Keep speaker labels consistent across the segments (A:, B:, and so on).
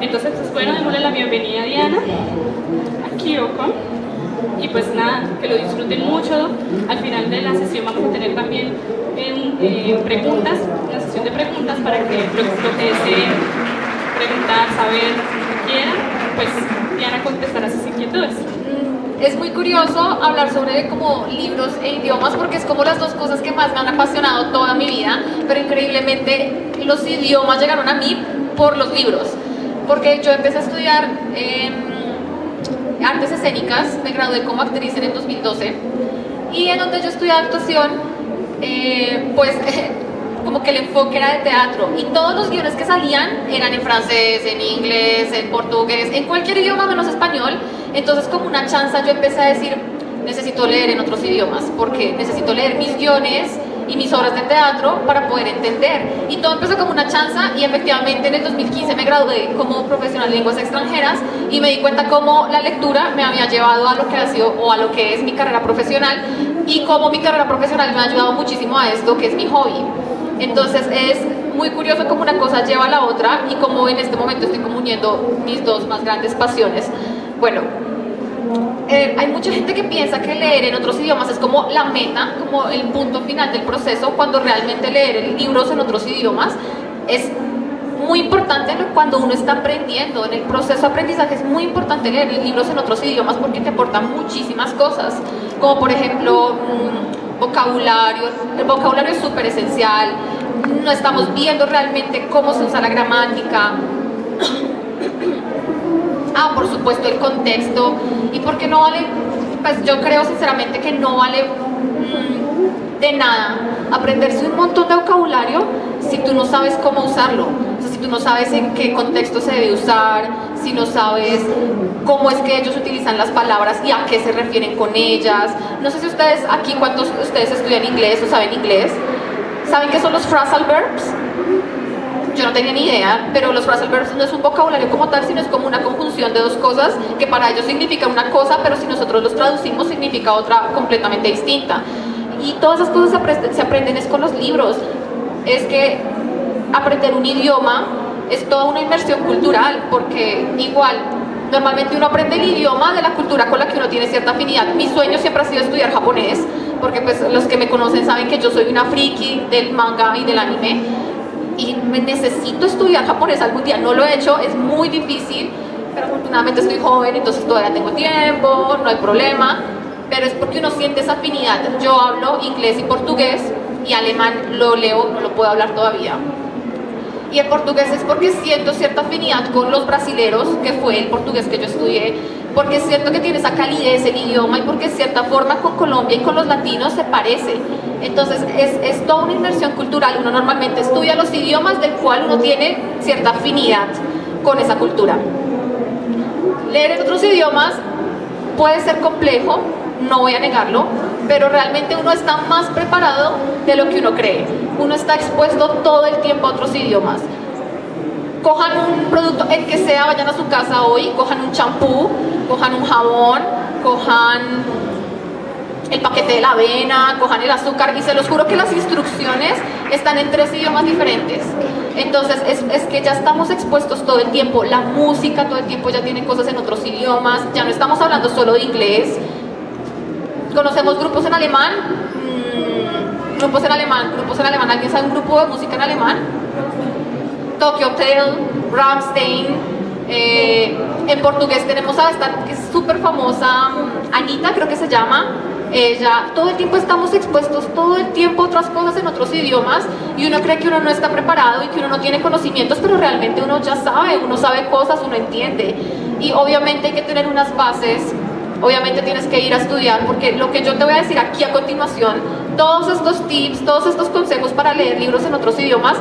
A: Entonces, pues bueno, démosle la bienvenida a Diana, a Kyoko, y pues nada, que lo disfruten mucho. Al final de la sesión vamos a tener también preguntas, una sesión de preguntas para que lo que deseen preguntar, saber, quieran, pues Diana contestará sus inquietudes.
B: Es muy curioso hablar sobre como libros e idiomas porque es como las dos cosas que más me han apasionado toda mi vida, pero increíblemente los idiomas llegaron a mí por los libros, porque yo empecé a estudiar artes escénicas, me gradué como actriz en el 2012 y en donde yo estudié actuación, como que el enfoque era de teatro y todos los guiones que salían eran en francés, en inglés, en portugués, en cualquier idioma menos español. Entonces, como una chanza, yo empecé a decir, necesito leer en otros idiomas porque necesito leer mis guiones y mis obras de teatro para poder entender. Y todo empezó como una chanza y efectivamente en el 2015 me gradué como profesional de lenguas extranjeras y me di cuenta cómo la lectura me había llevado a lo que ha sido o a lo que es mi carrera profesional y cómo mi carrera profesional me ha ayudado muchísimo a esto que es mi hobby. Entonces es muy curioso cómo una cosa lleva a la otra y cómo en este momento estoy como uniendo mis dos más grandes pasiones. Bueno, hay mucha gente que piensa que leer en otros idiomas es como la meta, como el punto final del proceso, cuando realmente leer libros en otros idiomas es muy importante cuando uno está aprendiendo. En el proceso de aprendizaje es muy importante leer libros en otros idiomas porque te aportan muchísimas cosas, como por ejemplo vocabulario. El vocabulario es súper esencial, no estamos viendo realmente cómo se usa la gramática. Por supuesto el contexto, y porque no vale, pues yo creo sinceramente que no vale de nada aprenderse un montón de vocabulario si tú no sabes cómo usarlo, o sea, si tú no sabes en qué contexto se debe usar, si no sabes cómo es que ellos utilizan las palabras y a qué se refieren con ellas. No sé si ustedes aquí, ¿cuántos de ustedes estudian inglés o saben inglés? ¿Saben qué son los phrasal verbs? Yo no tenía ni idea, pero los phrasal verbs no es un vocabulario como tal, sino es como una conjunción de dos cosas que para ellos significa una cosa, pero si nosotros los traducimos significa otra completamente distinta. Y todas esas cosas se aprenden es con los libros. Es que aprender un idioma es toda una inmersión cultural, porque igual, normalmente uno aprende el idioma de la cultura con la que uno tiene cierta afinidad. Mi sueño siempre ha sido estudiar japonés, porque pues los que me conocen saben que yo soy una friki del manga y del anime. Y necesito estudiar japonés algún día, no lo he hecho, es muy difícil, pero afortunadamente estoy joven, entonces todavía tengo tiempo, no hay problema, pero es porque uno siente esa afinidad. Yo hablo inglés y portugués, y alemán lo leo, no lo puedo hablar todavía. Y el portugués es porque siento cierta afinidad con los brasileros, que fue el portugués que yo estudié, porque siento que tiene esa calidez el idioma y porque de cierta forma con Colombia y con los latinos se parece. Entonces es toda una inmersión cultural. Uno normalmente estudia los idiomas del cual uno tiene cierta afinidad con esa cultura. Leer en otros idiomas puede ser complejo, no voy a negarlo, pero realmente uno está más preparado de lo que uno cree. Uno está expuesto todo el tiempo a otros idiomas. Cojan un producto, el que sea, vayan a su casa hoy, cojan un champú, cojan un jabón, cojan el paquete de la avena, cojan el azúcar, y se los juro que las instrucciones están en 3 idiomas diferentes. Entonces es que ya estamos expuestos todo el tiempo. La música todo el tiempo ya tiene cosas en otros idiomas, ya no estamos hablando solo de inglés. ¿Conocemos grupos en alemán? Grupos en alemán. ¿Alguien sabe un grupo de música en alemán? Tokyo Hotel, Rammstein. En portugués tenemos a esta que es súper famosa, Anitta creo que se llama. Ella, todo el tiempo estamos expuestos, todo el tiempo a otras cosas en otros idiomas, y uno cree que uno no está preparado y que uno no tiene conocimientos, pero realmente uno ya sabe, uno sabe cosas, uno entiende. Y obviamente hay que tener unas bases, obviamente tienes que ir a estudiar, porque lo que yo te voy a decir aquí a continuación, todos estos tips, todos estos consejos para leer libros en otros idiomas,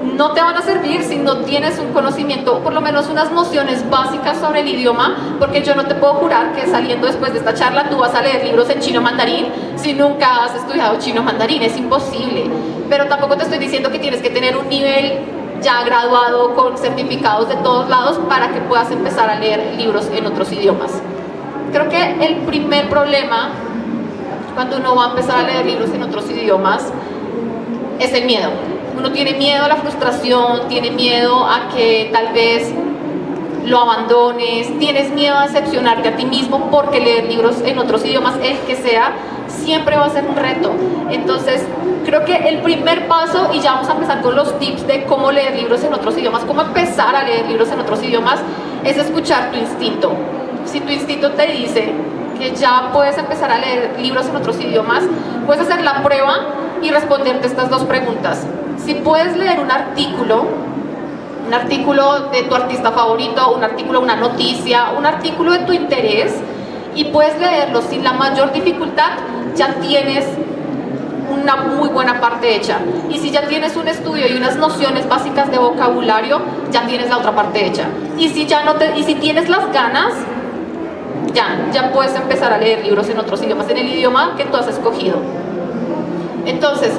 B: no te van a servir si no tienes un conocimiento, por lo menos unas nociones básicas sobre el idioma, porque yo no te puedo jurar que saliendo después de esta charla tú vas a leer libros en chino mandarín si nunca has estudiado chino mandarín, es imposible. Pero tampoco te estoy diciendo que tienes que tener un nivel ya graduado con certificados de todos lados para que puedas empezar a leer libros en otros idiomas. Creo que el primer problema cuando uno va a empezar a leer libros en otros idiomas es el miedo. Uno tiene miedo a la frustración, tiene miedo a que tal vez lo abandones, tienes miedo a decepcionarte a ti mismo, porque leer libros en otros idiomas, el que sea, siempre va a ser un reto. Entonces, creo que el primer paso, y ya vamos a empezar con los tips de cómo leer libros en otros idiomas, cómo empezar a leer libros en otros idiomas, es escuchar tu instinto. Si tu instinto te dice que ya puedes empezar a leer libros en otros idiomas, puedes hacer la prueba y responderte estas dos preguntas. Si puedes leer un artículo de tu artista favorito, un artículo, una noticia, un artículo de tu interés, y puedes leerlo sin la mayor dificultad, ya tienes una muy buena parte hecha. Y si ya tienes un estudio y unas nociones básicas de vocabulario, ya tienes la otra parte hecha. Y si tienes las ganas, ya puedes empezar a leer libros en otros idiomas, en el idioma que tú has escogido. Entonces,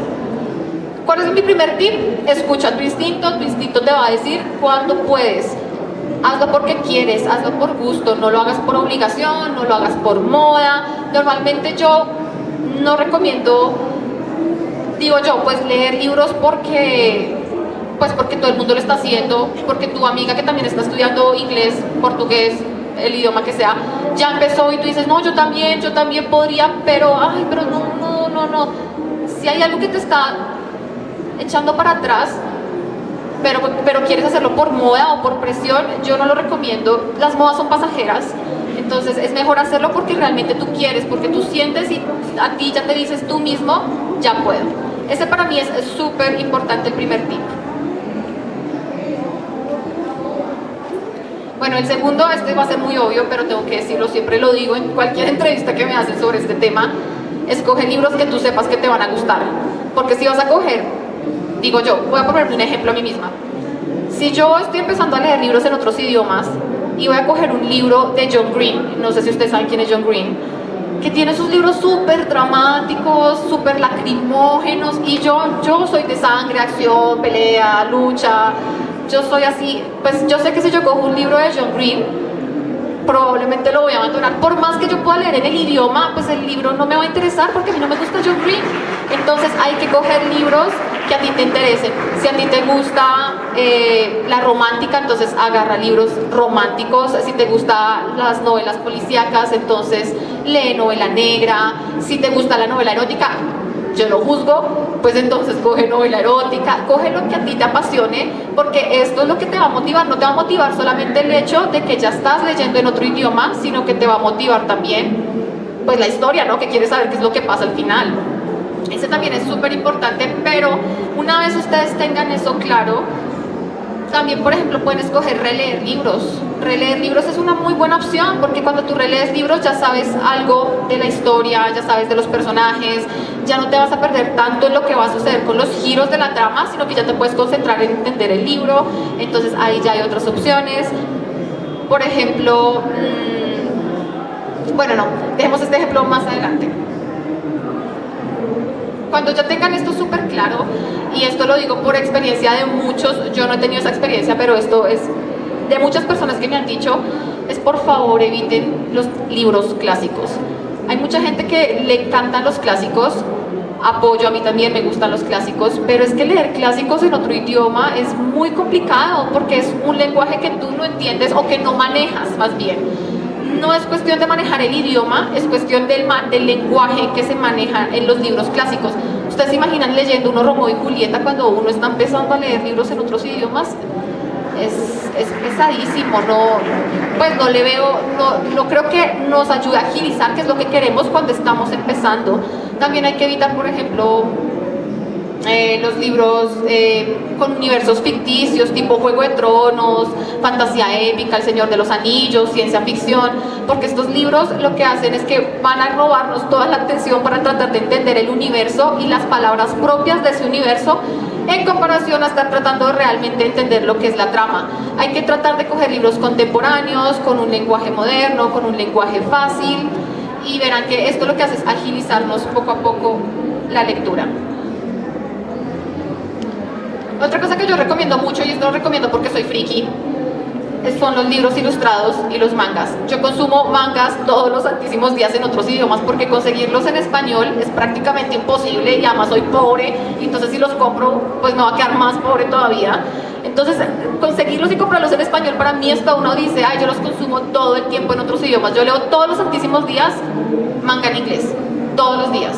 B: ¿cuál es mi primer tip? Escucha tu instinto te va a decir cuándo puedes. Hazlo porque quieres, hazlo por gusto, no lo hagas por obligación, no lo hagas por moda. Normalmente yo no recomiendo, pues leer libros porque todo el mundo lo está haciendo, porque tu amiga que también está estudiando inglés, portugués, el idioma que sea, ya empezó y tú dices, no, yo también podría, pero no. Si hay algo que te está echando para atrás, pero quieres hacerlo por moda o por presión, yo no lo recomiendo. Las modas son pasajeras, entonces es mejor hacerlo porque realmente tú quieres, porque tú sientes y a ti ya te dices tú mismo, ya puedo. Ese para mí es súper importante, el primer tip. Bueno, el segundo, este va a ser muy obvio, pero tengo que decirlo, siempre lo digo en cualquier entrevista que me hacen sobre este tema: escoge libros que tú sepas que te van a gustar, porque si vas a coger, voy a ponerme un ejemplo a mí misma. Si yo estoy empezando a leer libros en otros idiomas y voy a coger un libro de John Green, no sé si ustedes saben quién es John Green, que tiene sus libros súper dramáticos, súper lacrimógenos, y yo soy de sangre, acción, pelea, lucha, yo soy así, pues yo sé que si yo cojo un libro de John Green, probablemente lo voy a abandonar. Por más que yo pueda leer en el idioma, pues el libro no me va a interesar porque a mí no me gusta John Green. Entonces hay que coger libros que a ti te interesen. Si a ti te gusta la romántica, entonces agarra libros románticos. Si te gustan las novelas policíacas, entonces lee novela negra. Si te gusta la novela erótica, yo no juzgo, pues entonces coge novela erótica, coge lo que a ti te apasione, porque esto es lo que te va a motivar. No te va a motivar solamente el hecho de que ya estás leyendo en otro idioma, sino que te va a motivar también, pues la historia, ¿no? Que quieres saber qué es lo que pasa al final. Ese también es súper importante, pero una vez ustedes tengan eso claro, también, por ejemplo, pueden escoger releer libros. Releer libros es una muy buena opción, porque cuando tú relees libros ya sabes algo de la historia, ya sabes de los personajes, ya no te vas a perder tanto en lo que va a suceder con los giros de la trama, sino que ya te puedes concentrar en entender el libro. Entonces ahí ya hay otras opciones. Por ejemplo, dejemos este ejemplo más adelante. Cuando ya tengan esto súper claro, y esto lo digo por experiencia de muchos, yo no he tenido esa experiencia, pero esto es de muchas personas que me han dicho, es por favor eviten los libros clásicos. Hay mucha gente que le encantan los clásicos, apoyo, a mí también me gustan los clásicos, pero es que leer clásicos en otro idioma es muy complicado, porque es un lenguaje que tú no entiendes o que no manejas, más bien. No es cuestión de manejar el idioma, es cuestión del lenguaje que se maneja en los libros clásicos. ¿Ustedes se imaginan leyendo uno Romeo y Julieta cuando uno está empezando a leer libros en otros idiomas? Es pesadísimo, no creo que nos ayude a agilizar, que es lo que queremos cuando estamos empezando. También hay que evitar, por ejemplo, los libros con universos ficticios, tipo Juego de Tronos, fantasía épica, El Señor de los Anillos, ciencia ficción, porque estos libros lo que hacen es que van a robarnos toda la atención para tratar de entender el universo y las palabras propias de ese universo, en comparación a estar tratando de realmente entender lo que es la trama. Hay que tratar de coger libros contemporáneos, con un lenguaje moderno, con un lenguaje fácil, y verán que esto lo que hace es agilizarnos poco a poco la lectura. Otra cosa que yo recomiendo mucho, y esto lo recomiendo porque soy friki, son los libros ilustrados y los mangas. Yo consumo mangas todos los santísimos días en otros idiomas, porque conseguirlos en español es prácticamente imposible, y además soy pobre, y entonces si los compro pues me va a quedar más pobre todavía. Entonces, conseguirlos y comprarlos en español para mí es toda una odisea. Yo los consumo todo el tiempo en otros idiomas. Yo leo todos los santísimos días manga en inglés, todos los días.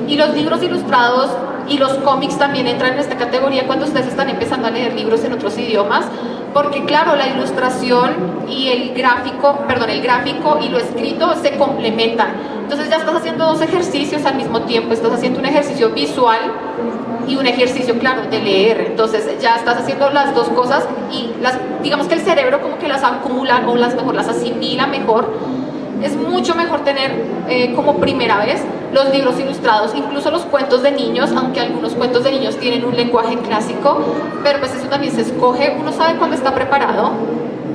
B: Y los libros ilustrados y los cómics también entran en esta categoría cuando ustedes están empezando a leer libros en otros idiomas, porque claro, la ilustración y el gráfico y lo escrito se complementan. Entonces ya estás haciendo dos ejercicios al mismo tiempo, estás haciendo un ejercicio visual y un ejercicio, claro, de leer. Entonces ya estás haciendo las dos cosas y digamos que el cerebro como que las acumula o las asimila mejor. Es mucho mejor tener como primera vez los libros ilustrados, incluso los cuentos de niños, aunque algunos cuentos de niños tienen un lenguaje clásico, pero pues eso también se escoge, uno sabe cuándo está preparado,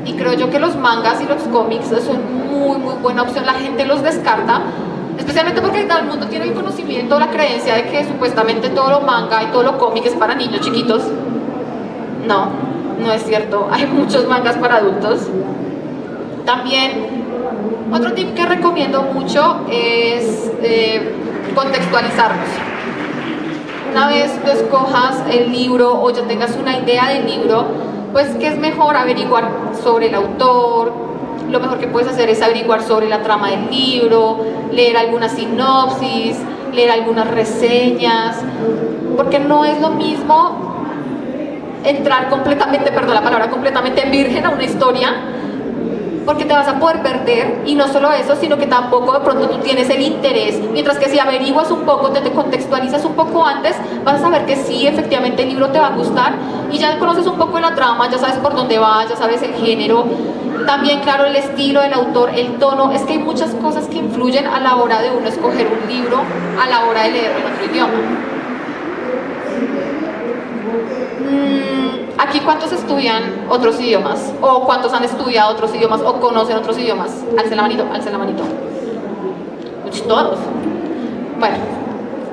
B: y creo yo que los mangas y los cómics son muy buena opción. La gente los descarta, especialmente porque todo el mundo tiene el conocimiento, la creencia de que supuestamente todo lo manga y todo lo cómic es para niños chiquitos. No es cierto, hay muchos mangas para adultos. También otro tip que recomiendo mucho es contextualizarlos. Una vez tú escojas el libro o ya tengas una idea del libro, pues que es mejor averiguar sobre el autor. Lo mejor que puedes hacer es averiguar sobre la trama del libro, leer alguna sinopsis, leer algunas reseñas, porque no es lo mismo entrar completamente, perdón la palabra, completamente virgen a una historia, porque te vas a poder perder, y no solo eso, sino que tampoco de pronto tú tienes el interés, mientras que si averiguas un poco, te contextualizas un poco antes, vas a saber que sí, efectivamente el libro te va a gustar, y ya conoces un poco de la trama, ya sabes por dónde va, ya sabes el género, también claro el estilo del autor, el tono, es que hay muchas cosas que influyen a la hora de uno escoger un libro, a la hora de leerlo en otro idioma. ¿Aquí cuántos estudian otros idiomas? ¿O cuántos han estudiado otros idiomas? ¿O conocen otros idiomas? Alcen la manito, alcen la manito. Todos. Bueno,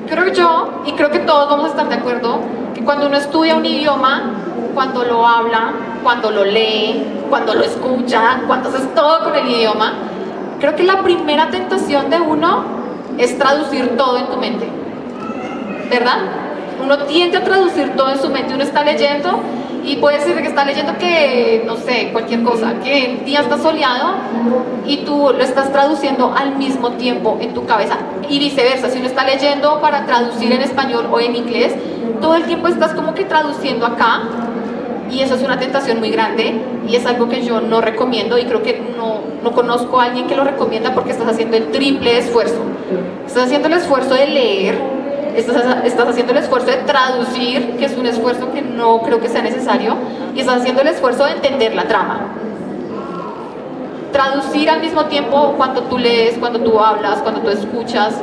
B: creo yo, y creo que todos vamos a estar de acuerdo, que cuando uno estudia un idioma, cuando lo habla, cuando lo lee, cuando lo escucha, cuando haces todo con el idioma, creo que la primera tentación de uno es traducir todo en tu mente, ¿verdad? Uno tiende a traducir todo en su mente. Uno está leyendo y puede ser que está leyendo que, no sé, cualquier cosa, que el día está soleado y tú lo estás traduciendo al mismo tiempo en tu cabeza, y viceversa. Si uno está leyendo para traducir en español o en inglés, todo el tiempo estás como que traduciendo acá, y eso es una tentación muy grande y es algo que yo no recomiendo, y creo que no conozco a alguien que lo recomienda, porque estás haciendo el triple esfuerzo. Estás haciendo el esfuerzo de leer, estás haciendo el esfuerzo de traducir, que es un esfuerzo que no creo que sea necesario, y estás haciendo el esfuerzo de entender la trama. Traducir al mismo tiempo, cuando tú lees, cuando tú hablas, cuando tú escuchas,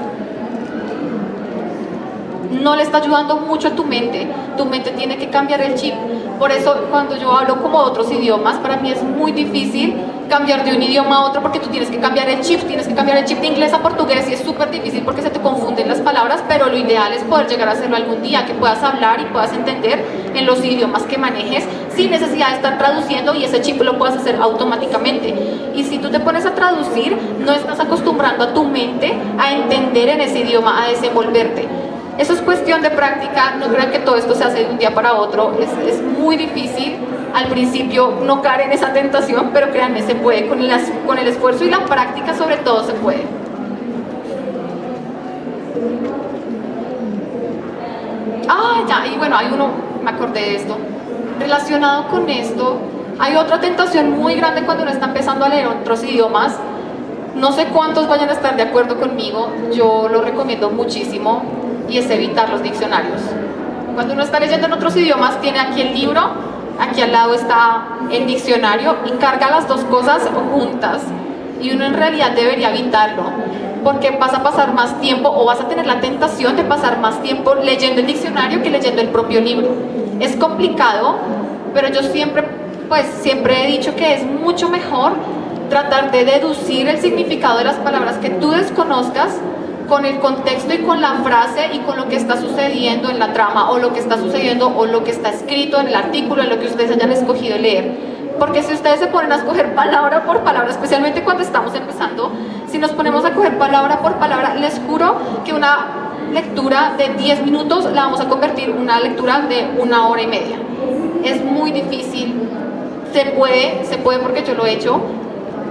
B: no le está ayudando mucho a tu mente. Tu mente tiene que cambiar el chip. Por eso cuando yo hablo como otros idiomas, para mí es muy difícil cambiar de un idioma a otro, porque tú tienes que cambiar el chip, de inglés a portugués, y es súper difícil porque se te confunden las palabras, pero lo ideal es poder llegar a hacerlo algún día, que puedas hablar y puedas entender en los idiomas que manejes sin necesidad de estar traduciendo, y ese chip lo puedas hacer automáticamente. Y si tú te pones a traducir, no estás acostumbrando a tu mente a entender en ese idioma, a desenvolverte. Eso es cuestión de práctica. No crean que todo esto se hace de un día para otro, es muy difícil al principio no caer en esa tentación, pero créanme, se puede, con el esfuerzo y la práctica sobre todo se puede. Y bueno, hay uno, me acordé de esto, relacionado con esto, hay otra tentación muy grande cuando uno está empezando a leer otros idiomas. No sé cuántos vayan a estar de acuerdo conmigo, yo lo recomiendo muchísimo, y es evitar los diccionarios. Cuando uno está leyendo en otros idiomas, tiene aquí el libro, aquí al lado está el diccionario, y carga las dos cosas juntas, y uno en realidad debería evitarlo, porque vas a pasar más tiempo, o vas a tener la tentación de pasar más tiempo leyendo el diccionario que leyendo el propio libro. Es complicado, pero yo siempre he dicho que es mucho mejor tratar de deducir el significado de las palabras que tú desconozcas con el contexto y con la frase y con lo que está sucediendo en la trama, o lo que está sucediendo, o lo que está escrito en el artículo, en lo que ustedes hayan escogido leer. Porque si ustedes se ponen a escoger palabra por palabra, especialmente cuando estamos empezando, si nos ponemos a coger palabra por palabra, les juro que una lectura de 10 minutos la vamos a convertir en una lectura de 1 hora y media. es muy difícil. Se puede porque yo lo he hecho,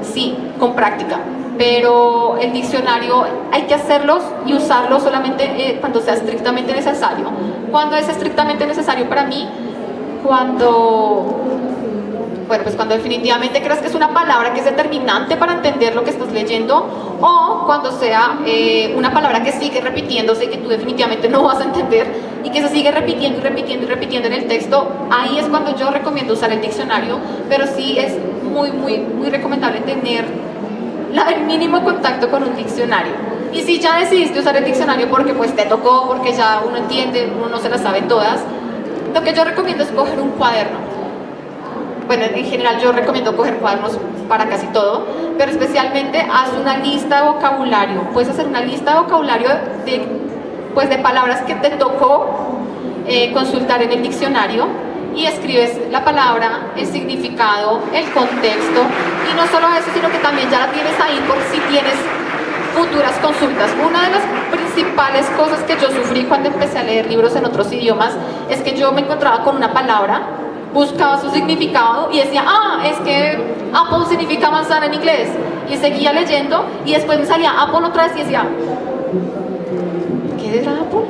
B: sí, con práctica, pero el diccionario hay que hacerlos y usarlo solamente cuando sea estrictamente necesario. Cuando es estrictamente necesario para mí, cuando definitivamente creas que es una palabra que es determinante para entender lo que estás leyendo, o cuando sea una palabra que sigue repitiéndose y que tú definitivamente no vas a entender y que se sigue repitiendo y repitiendo y repitiendo en el texto, ahí es cuando yo recomiendo usar el diccionario, pero sí es muy, muy, muy recomendable tener el mínimo contacto con un diccionario. Y si ya decidiste usar el diccionario porque pues te tocó, porque ya uno entiende, uno no se las sabe todas, lo que yo recomiendo es coger un cuaderno. Bueno, en general yo recomiendo coger cuadernos para casi todo, pero especialmente haz una lista de vocabulario. Puedes hacer una lista de vocabulario de palabras que te tocó consultar en el diccionario y escribes la palabra, el significado, el contexto, y no solo eso, sino que también ya la tienes ahí por si tienes futuras consultas. Una de las principales cosas que yo sufrí cuando empecé a leer libros en otros idiomas es que yo me encontraba con una palabra, buscaba su significado y decía, es que Apple significa manzana en inglés, y seguía leyendo y después me salía Apple otra vez y decía, ¿qué era Apple?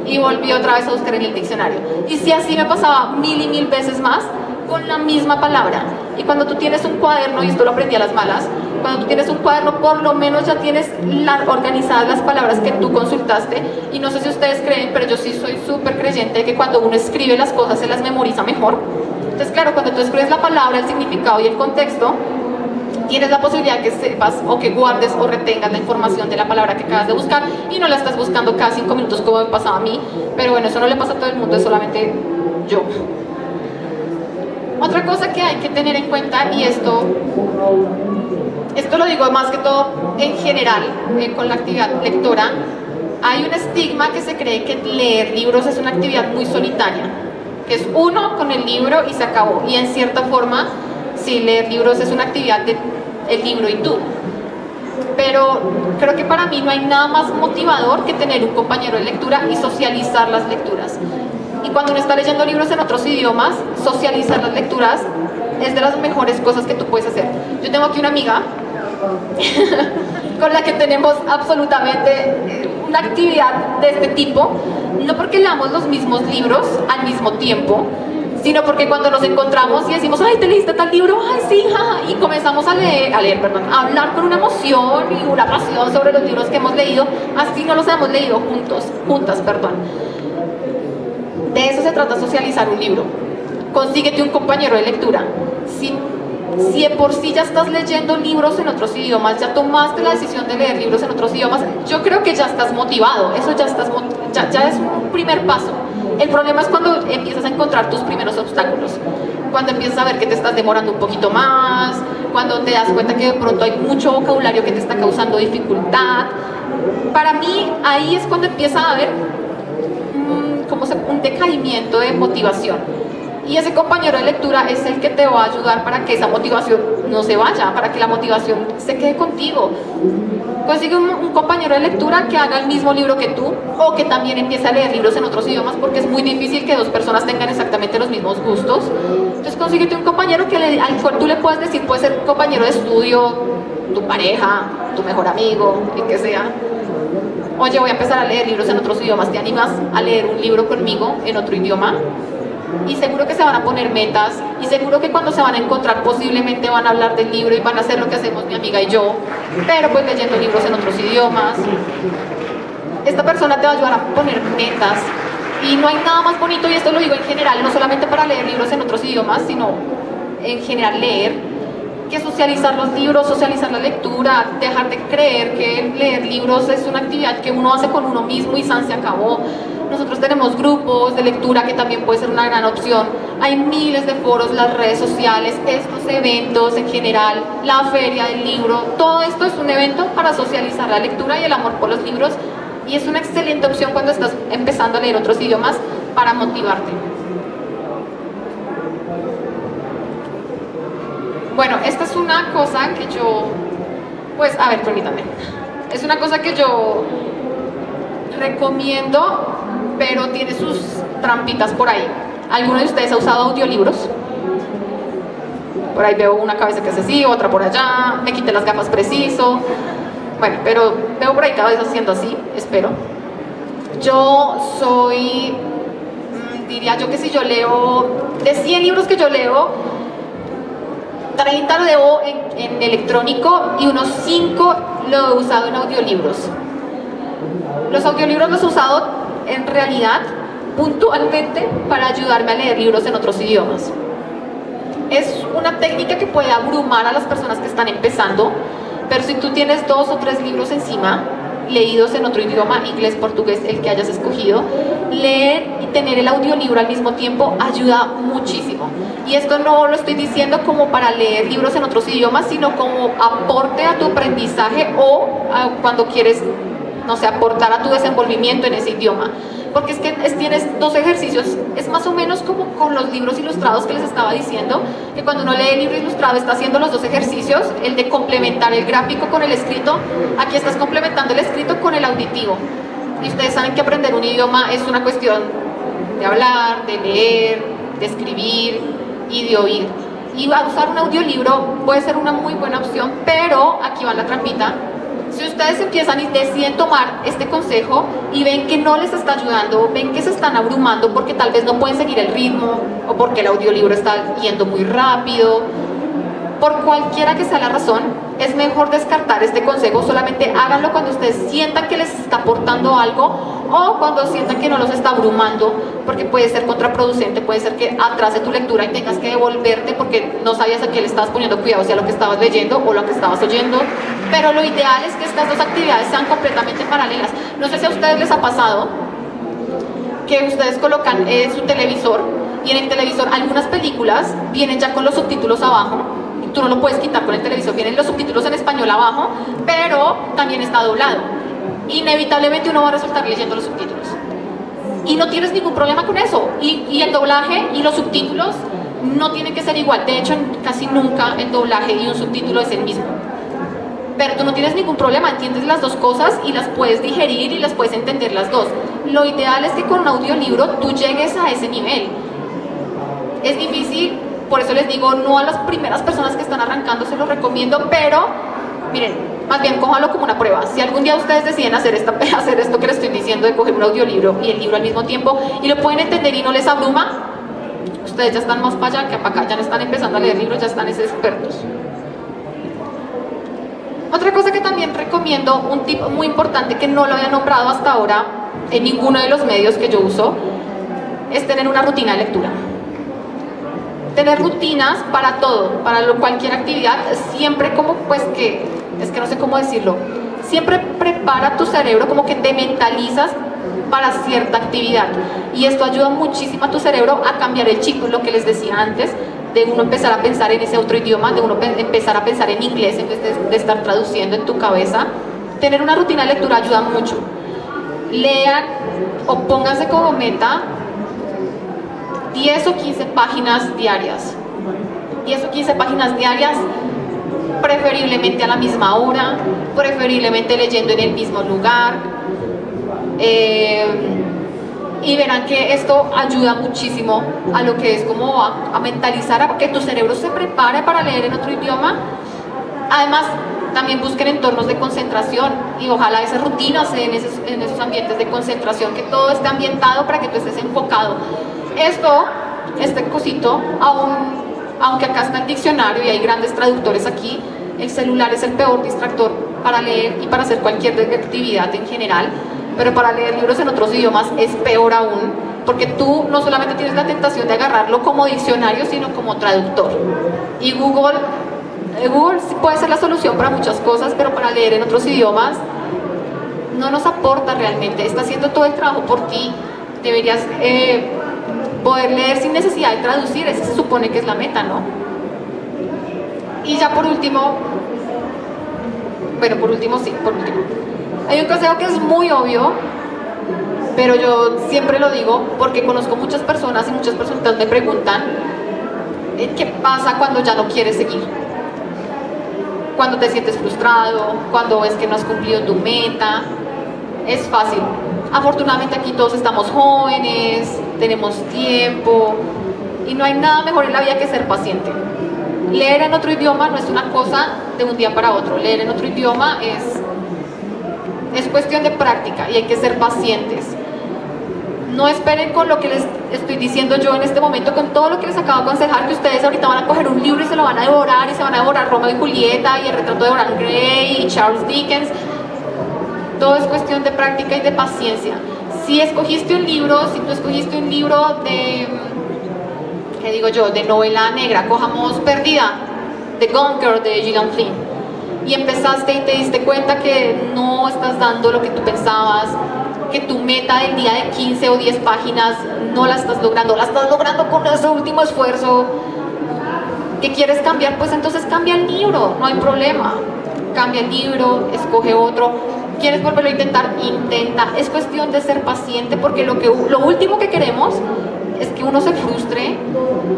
B: Y volví otra vez a buscar en el diccionario, y si así me pasaba mil y mil veces más con la misma palabra. Y cuando tú tienes un cuaderno, y esto lo aprendí a las malas, cuando tú tienes un cuaderno por lo menos ya tienes organizadas las palabras que tú consultaste. Y no sé si ustedes creen, pero yo sí soy súper creyente de que cuando uno escribe las cosas se las memoriza mejor. Entonces claro, cuando tú escribes la palabra, el significado y el contexto, tienes la posibilidad que sepas o que guardes o retengas la información de la palabra que acabas de buscar y no la estás buscando cada 5 minutos como me pasaba a mí. Pero bueno, eso no le pasa a todo el mundo, es solamente yo. Otra cosa que hay que tener en cuenta, y esto lo digo más que todo en general con la actividad lectora, hay un estigma que se cree que leer libros es una actividad muy solitaria, que es uno con el libro y se acabó. Y en cierta forma, sí, leer libros es una actividad de el libro y tú. Pero creo que para mí no hay nada más motivador que tener un compañero de lectura y socializar las lecturas. Y cuando uno está leyendo libros en otros idiomas, socializar las lecturas es de las mejores cosas que tú puedes hacer. Yo tengo aquí una amiga con la que tenemos absolutamente una actividad de este tipo, no porque leamos los mismos libros al mismo tiempo, sino porque cuando nos encontramos y decimos, ay, ¿te leíste tal libro? Ay, sí, ja, y comenzamos a hablar con una emoción y una pasión sobre los libros que hemos leído, así no los hemos leído juntas. De eso se trata socializar un libro. Consíguete un compañero de lectura. Si de por sí ya estás leyendo libros en otros idiomas, ya tomaste la decisión de leer libros en otros idiomas, yo creo que ya estás motivado. Eso ya es un primer paso. El problema es cuando empiezas a encontrar tus primeros obstáculos, cuando empiezas a ver que te estás demorando un poquito más, cuando te das cuenta que de pronto hay mucho vocabulario que te está causando dificultad. Para mí ahí es cuando empieza a haber un decaimiento de motivación, y ese compañero de lectura es el que te va a ayudar para que esa motivación no se vaya, para que la motivación se quede contigo. Consigue un compañero de lectura que haga el mismo libro que tú, o que también empiece a leer libros en otros idiomas, porque es muy difícil que dos personas tengan exactamente los mismos gustos. Entonces consíguete un compañero al cual tú le puedas decir, puede ser un compañero de estudio, tu pareja, tu mejor amigo, el que sea. Oye, voy a empezar a leer libros en otros idiomas, ¿te animas a leer un libro conmigo en otro idioma? Y seguro que se van a poner metas, y seguro que cuando se van a encontrar posiblemente van a hablar del libro y van a hacer lo que hacemos mi amiga y yo, pero pues leyendo libros en otros idiomas. Esta persona te va a ayudar a poner metas, y no hay nada más bonito, y esto lo digo en general, no solamente para leer libros en otros idiomas, sino en general leer, que socializar los libros, socializar la lectura, dejar de creer que leer libros es una actividad que uno hace con uno mismo y se acabó. Nosotros tenemos grupos de lectura que también puede ser una gran opción. Hay miles de foros, las redes sociales, estos eventos en general, la feria del libro, todo esto es un evento para socializar la lectura y el amor por los libros, y es una excelente opción cuando estás empezando a leer otros idiomas para motivarte. Bueno, esta es una cosa que yo, permítanme, es una cosa que yo recomiendo, pero tiene sus trampitas por ahí. ¿Alguno de ustedes ha usado audiolibros? Por ahí veo una cabeza que hace así, otra por allá, me quité las gafas preciso. Bueno, pero veo por ahí cabezas haciendo así, espero. Yo soy, diría yo que si yo leo, de 100 libros que yo leo, 30 leo en electrónico y unos 5 lo he usado en audiolibros. Los audiolibros los he usado en realidad puntualmente para ayudarme a leer libros en otros idiomas. Es una técnica que puede abrumar a las personas que están empezando, pero si tú tienes 2 o 3 libros encima, leídos en otro idioma, inglés, portugués, el que hayas escogido, leer y tener el audiolibro al mismo tiempo ayuda muchísimo. Y esto no lo estoy diciendo como para leer libros en otros idiomas, sino como aporte a tu aprendizaje o cuando quieres, no sé, aportar a tu desenvolvimiento en ese idioma. Porque es que tienes 2 ejercicios, es más o menos como con los libros ilustrados que les estaba diciendo, que cuando uno lee el libro ilustrado está haciendo los 2 ejercicios, el de complementar el gráfico con el escrito. Aquí estás complementando el escrito con el auditivo. Y ustedes saben que aprender un idioma es una cuestión de hablar, de leer, de escribir y de oír. Y usar un audiolibro puede ser una muy buena opción, pero aquí va la trampita. Si ustedes empiezan y deciden tomar este consejo y ven que no les está ayudando, ven que se están abrumando porque tal vez no pueden seguir el ritmo o porque el audiolibro está yendo muy rápido, por cualquiera que sea la razón, es mejor descartar este consejo. Solamente háganlo cuando ustedes sientan que les está aportando algo o cuando sientan que no los está abrumando, porque puede ser contraproducente, puede ser que atrase tu lectura y tengas que devolverte porque no sabías a qué le estabas poniendo cuidado, si a lo que estabas leyendo o lo que estabas oyendo. Pero lo ideal es que estas 2 actividades sean completamente paralelas. No sé si a ustedes les ha pasado que ustedes colocan su televisor y en el televisor algunas películas vienen ya con los subtítulos abajo. Tú no lo puedes quitar con el televisor, vienen los subtítulos en español abajo, pero también está doblado. Inevitablemente uno va a resultar leyendo los subtítulos. Y no tienes ningún problema con eso. Y el doblaje y los subtítulos no tienen que ser igual. De hecho, casi nunca el doblaje y un subtítulo es el mismo. Pero tú no tienes ningún problema, entiendes las 2 cosas y las puedes digerir y las puedes entender las 2. Lo ideal es que con un audiolibro tú llegues a ese nivel. Es difícil. Por eso les digo, no a las primeras personas que están arrancando se los recomiendo, pero miren, más bien cójanlo como una prueba. Si algún día ustedes deciden hacer esto que les estoy diciendo, de coger un audiolibro y el libro al mismo tiempo, y lo pueden entender y no les abruma, ustedes ya están más para allá que para acá, ya no están empezando a leer libros, ya están expertos. Otra cosa que también recomiendo, un tip muy importante que no lo había nombrado hasta ahora en ninguno de los medios que yo uso, es tener una rutina de lectura. Tener rutinas para todo, para cualquier actividad, siempre como es que no sé cómo decirlo, siempre prepara tu cerebro, como que te mentalizas para cierta actividad. Y esto ayuda muchísimo a tu cerebro a cambiar el chip, lo que les decía antes, de uno empezar a pensar en ese otro idioma, de uno empezar a pensar en inglés en vez de estar traduciendo en tu cabeza. Tener una rutina de lectura ayuda mucho. Lean o pónganse como meta 10 o 15 páginas diarias. 10 o 15 páginas diarias, preferiblemente a la misma hora, preferiblemente leyendo en el mismo lugar. Y verán que esto ayuda muchísimo a lo que es como a mentalizar, a que tu cerebro se prepare para leer en otro idioma. Además, también busquen entornos de concentración y ojalá esas rutinas en esos ambientes de concentración, que todo esté ambientado para que tú estés enfocado. Este cosito, aunque acá está el diccionario y hay grandes traductores aquí, el celular es el peor distractor para leer y para hacer cualquier actividad en general, pero para leer libros en otros idiomas es peor aún, porque tú no solamente tienes la tentación de agarrarlo como diccionario, sino como traductor. Y Google sí puede ser la solución para muchas cosas, pero para leer en otros idiomas no nos aporta realmente, está haciendo todo el trabajo por ti. Deberías poder leer sin necesidad de traducir, esa se supone que es la meta, ¿no? Y ya por último, hay un consejo que es muy obvio, pero yo siempre lo digo porque conozco muchas personas y muchas personas me preguntan ¿qué pasa cuando ya no quieres seguir? Cuando te sientes frustrado, cuando ves que no has cumplido tu meta. Es fácil. Afortunadamente aquí todos estamos jóvenes, tenemos tiempo y no hay nada mejor en la vida que ser paciente. Leer en otro idioma no es una cosa de un día para otro. Leer en otro idioma es cuestión de práctica y hay que ser pacientes. No esperen con lo que les estoy diciendo yo en este momento, con todo lo que les acabo de aconsejar, que ustedes ahorita van a coger un libro y se lo van a devorar, y se van a devorar Romeo y Julieta, y el retrato de Dorian Gray, y Charles Dickens. Todo es cuestión de práctica y de paciencia. Si escogiste un libro, si tú escogiste un libro de, ¿qué digo yo?, de novela negra, cojamos Perdida, de Gone Girl, de Gillian Flynn, y empezaste y te diste cuenta que no estás dando lo que tú pensabas, que tu meta del día de 15 o 10 páginas no la estás logrando con ese último esfuerzo, que quieres cambiar, pues entonces cambia el libro, no hay problema. Cambia el libro, escoge otro. ¿Quieres volverlo a intentar? Intenta. Es cuestión de ser paciente, porque lo último que queremos es que uno se frustre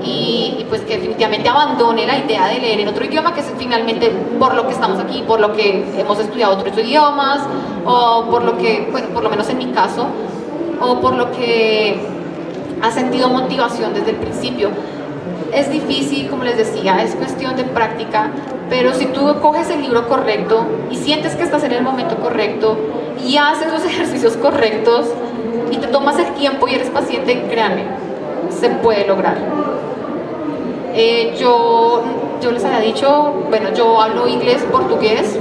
B: y pues que definitivamente abandone la idea de leer en otro idioma, que es finalmente por lo que estamos aquí, por lo que hemos estudiado otros idiomas, o por lo que, bueno, por lo menos en mi caso, o por lo que ha sentido motivación desde el principio. Es difícil, como les decía, es cuestión de práctica, pero si tú coges el libro correcto y sientes que estás en el momento correcto y haces los ejercicios correctos y te tomas el tiempo y eres paciente, créanme, se puede lograr. Yo les había dicho, bueno, yo hablo inglés, portugués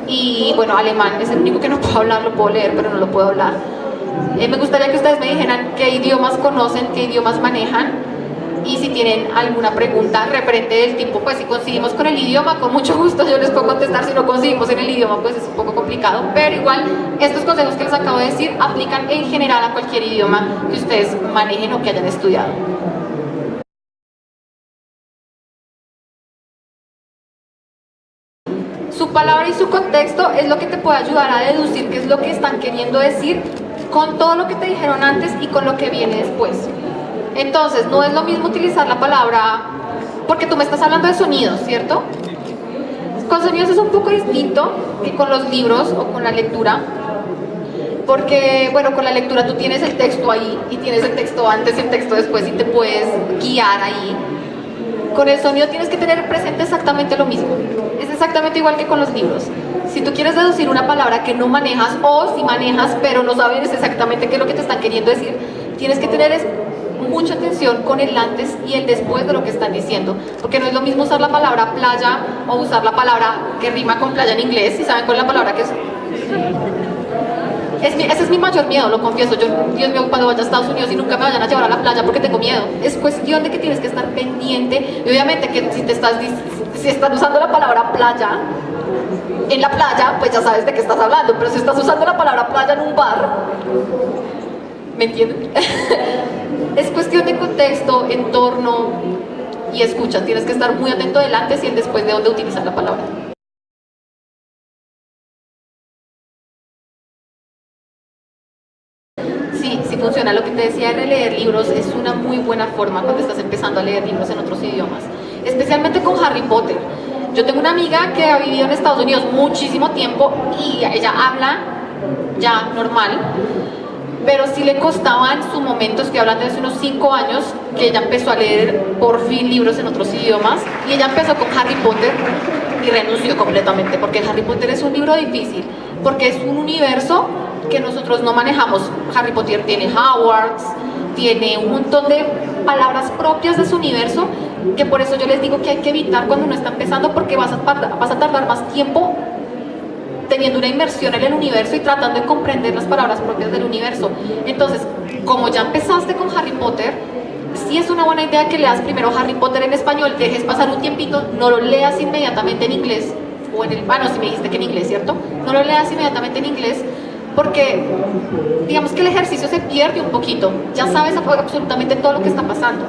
B: y bueno, alemán es el único que no puedo hablar, lo puedo leer, pero no lo puedo hablar. Me gustaría que ustedes me dijeran qué idiomas conocen, qué idiomas manejan, y si tienen alguna pregunta referente del tipo, pues si coincidimos con el idioma, con mucho gusto yo les puedo contestar. Si no coincidimos en el idioma, pues es un poco complicado, pero igual estos consejos que les acabo de decir aplican en general a cualquier idioma que ustedes manejen o que hayan estudiado. Su palabra y su contexto es lo que te puede ayudar a deducir qué es lo que están queriendo decir con todo lo que te dijeron antes y con lo que viene después. Entonces, no es lo mismo utilizar la palabra, porque tú me estás hablando de sonidos, ¿cierto? Con sonidos es un poco distinto que con los libros o con la lectura, porque, bueno, con la lectura tú tienes el texto ahí y tienes el texto antes y el texto después y te puedes guiar ahí. Con el sonido tienes que tener presente exactamente lo mismo. Es exactamente igual que con los libros. Si tú quieres deducir una palabra que no manejas, o si manejas pero no sabes exactamente qué es lo que te están queriendo decir, tienes que tener mucha atención con el antes y el después de lo que están diciendo, porque no es lo mismo usar la palabra playa o usar la palabra que rima con playa en inglés. ¿Y saben cuál es la palabra que es? Ese es mi mayor miedo, lo confieso. Yo, Dios mío, cuando vaya a Estados Unidos y nunca me vayan a llevar a la playa porque tengo miedo. Es cuestión de que tienes que estar pendiente, y obviamente que si estás usando la palabra playa en la playa, pues ya sabes de qué estás hablando, pero si estás usando la palabra playa en un bar, ¿me entienden? Es cuestión de contexto, entorno y escucha. Tienes que estar muy atento del antes y el después de dónde utilizar la palabra. Sí funciona. Lo que te decía de leer libros es una muy buena forma cuando estás empezando a leer libros en otros idiomas, especialmente con Harry Potter. Yo tengo una amiga que ha vivido en Estados Unidos muchísimo tiempo y ella habla ya normal, pero sí le costaba en su momento. Estoy hablando de hace unos 5 años, que ella empezó a leer por fin libros en otros idiomas, y ella empezó con Harry Potter y renunció completamente, porque Harry Potter es un libro difícil, porque es un universo que nosotros no manejamos. Harry Potter tiene Hogwarts, tiene un montón de palabras propias de su universo, que por eso yo les digo que hay que evitar cuando uno está empezando, porque vas a tardar más tiempo teniendo una inmersión en el universo y tratando de comprender las palabras propias del universo. Entonces, como ya empezaste con Harry Potter, sí es una buena idea que leas primero Harry Potter en español, dejes pasar un tiempito, no lo leas inmediatamente en inglés, o en el, bueno, si me dijiste que en inglés, ¿cierto? No lo leas inmediatamente en inglés, porque digamos que el ejercicio se pierde un poquito, ya sabes absolutamente todo lo que está pasando,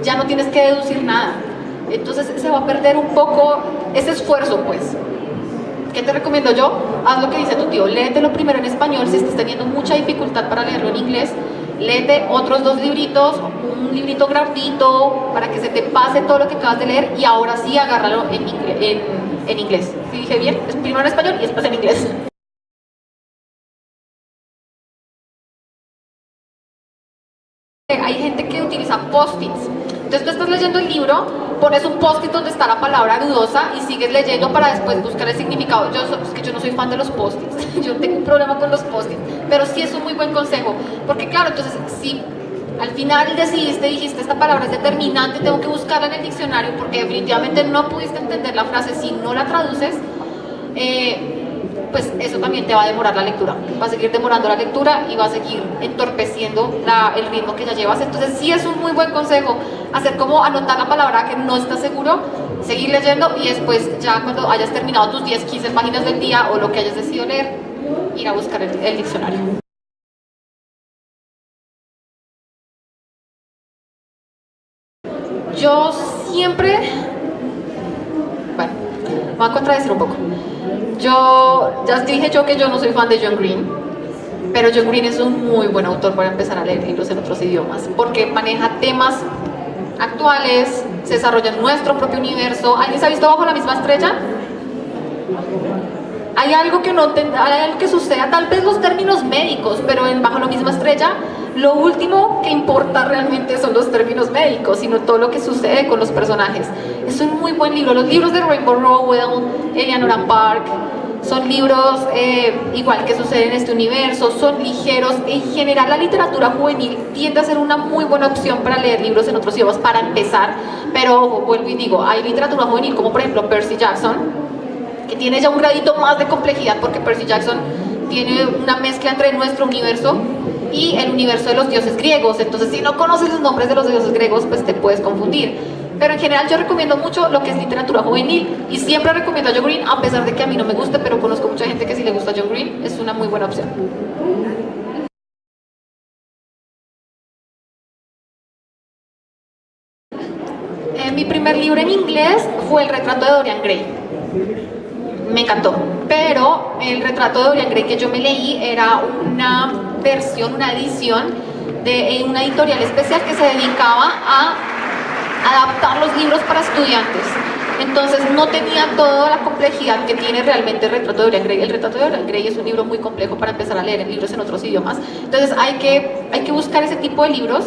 B: ya no tienes que deducir nada, entonces se va a perder un poco ese esfuerzo, pues. ¿Qué te recomiendo yo? Haz lo que dice tu tío, léetelo primero en español. Si estás teniendo mucha dificultad para leerlo en inglés, léete otros 2 libritos, un librito grandito, para que se te pase todo lo que acabas de leer, y ahora sí agárralo en inglés. ¿Sí dije bien? Primero en español y después en inglés. post-its. Entonces tú estás leyendo el libro, pones un post-it donde está la palabra dudosa y sigues leyendo para después buscar el significado. Es que yo no soy fan de los post-its, yo tengo un problema con los post-its, pero sí es un muy buen consejo, porque claro, entonces si al final dijiste esta palabra es determinante, tengo que buscarla en el diccionario porque definitivamente no pudiste entender la frase si no la traduces, pues eso también te va a demorar la lectura, va a seguir demorando la lectura y va a seguir entorpeciendo el ritmo que ya llevas. Entonces sí es un muy buen consejo hacer como anotar la palabra que no estás seguro, seguir leyendo y después ya cuando hayas terminado tus 10, 15 páginas del día o lo que hayas decidido leer, ir a buscar el diccionario. Yo siempre, bueno, me voy a contradecir un poco. Ya dije yo que yo no soy fan de John Green, pero John Green es un muy buen autor para empezar a leer libros en otros idiomas, porque maneja temas actuales, se desarrolla en nuestro propio universo. ¿Alguien se ha visto Bajo la misma estrella? Hay algo que suceda, tal vez los términos médicos, pero en Bajo la misma estrella, lo último que importa realmente son los términos médicos, sino todo lo que sucede con los personajes. Es un muy buen libro. Los libros de Rainbow Rowell, Eleanor Park, son libros igual que suceden en este universo, son ligeros. En general la literatura juvenil tiende a ser una muy buena opción para leer libros en otros idiomas para empezar, pero ojo, vuelvo y digo, hay literatura juvenil como por ejemplo Percy Jackson, que tiene ya un gradito más de complejidad porque Percy Jackson tiene una mezcla entre nuestro universo y el universo de los dioses griegos. Entonces si no conoces los nombres de los dioses griegos, pues te puedes confundir. Pero en general yo recomiendo mucho lo que es literatura juvenil y siempre recomiendo a John Green, a pesar de que a mí no me guste, pero conozco mucha gente que sí le gusta John Green, es una muy buena opción. Mi primer libro en inglés fue El retrato de Dorian Gray. Me encantó, pero el retrato de Dorian Gray que yo me leí era una versión, una edición de una editorial especial que se dedicaba a adaptar los libros para estudiantes. Entonces no tenía toda la complejidad que tiene realmente el retrato de Dorian Gray. El retrato de Dorian Gray es un libro muy complejo para empezar a leer en libros en otros idiomas. Entonces hay que buscar ese tipo de libros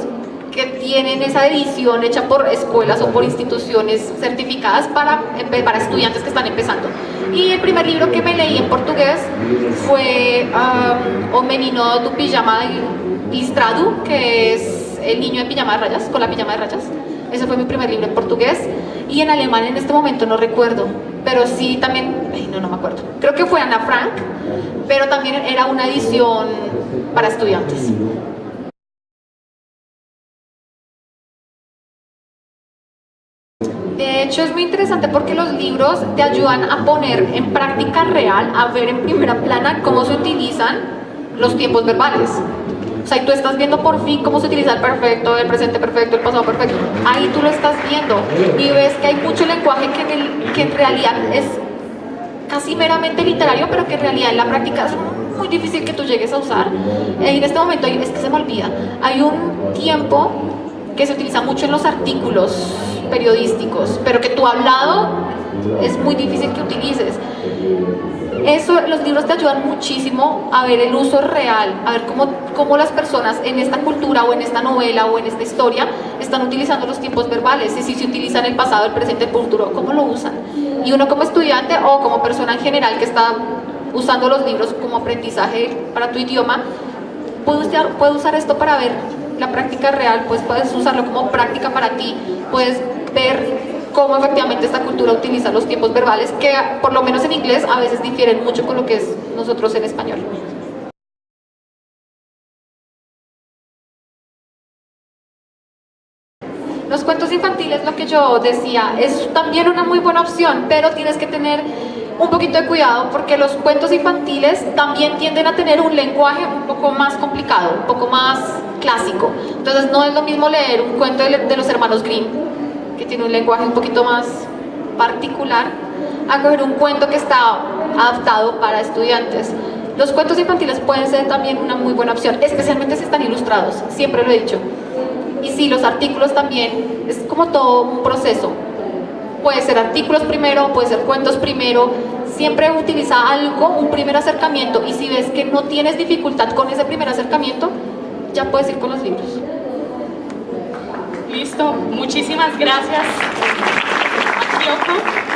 B: que tienen esa edición hecha por escuelas o por instituciones certificadas para estudiantes que están empezando. Y el primer libro que me leí en portugués fue O Menino do Pijama Listrado, que es El niño en pijama de rayas, con la pijama de rayas. Ese fue mi primer libro en portugués. Y en alemán en este momento no recuerdo, pero sí también, no me acuerdo. Creo que fue Ana Frank, pero también era una edición para estudiantes. De hecho es muy interesante porque los libros te ayudan a poner en práctica real, a ver en primera plana cómo se utilizan los tiempos verbales. O sea, y tú estás viendo por fin cómo se utiliza el perfecto, el presente perfecto, el pasado perfecto. Ahí tú lo estás viendo y ves que hay mucho lenguaje que en realidad es casi meramente literario, pero que en realidad en la práctica es muy difícil que tú llegues a usar. En este momento, es que se me olvida, hay un tiempo que se utiliza mucho en los artículos periodísticos, pero que tu hablado es muy difícil que utilices. Los libros te ayudan muchísimo a ver el uso real, a ver cómo las personas en esta cultura o en esta novela o en esta historia están utilizando los tiempos verbales, y si se utilizan el pasado, el presente, el futuro, cómo lo usan. Y uno como estudiante o como persona en general que está usando los libros como aprendizaje para tu idioma, puede usar esto para ver la práctica real, pues puedes usarlo como práctica para ti, puedes ver cómo efectivamente esta cultura utiliza los tiempos verbales, que por lo menos en inglés a veces difieren mucho con lo que es nosotros en español. Los cuentos infantiles, lo que yo decía, es también una muy buena opción, pero tienes que tener un poquito de cuidado porque los cuentos infantiles también tienden a tener un lenguaje un poco más complicado, un poco más clásico. Entonces no es lo mismo leer un cuento de los hermanos Grimm, que tiene un lenguaje un poquito más particular, a coger un cuento que está adaptado para estudiantes. Los cuentos infantiles pueden ser también una muy buena opción, especialmente si están ilustrados, siempre lo he dicho. Y sí, los artículos también, es como todo un proceso. Puede ser artículos primero, puede ser cuentos primero, siempre utiliza algo, un primer acercamiento, y si ves que no tienes dificultad con ese primer acercamiento, ya puedes ir con los libros.
A: Listo, muchísimas gracias a Kyoko.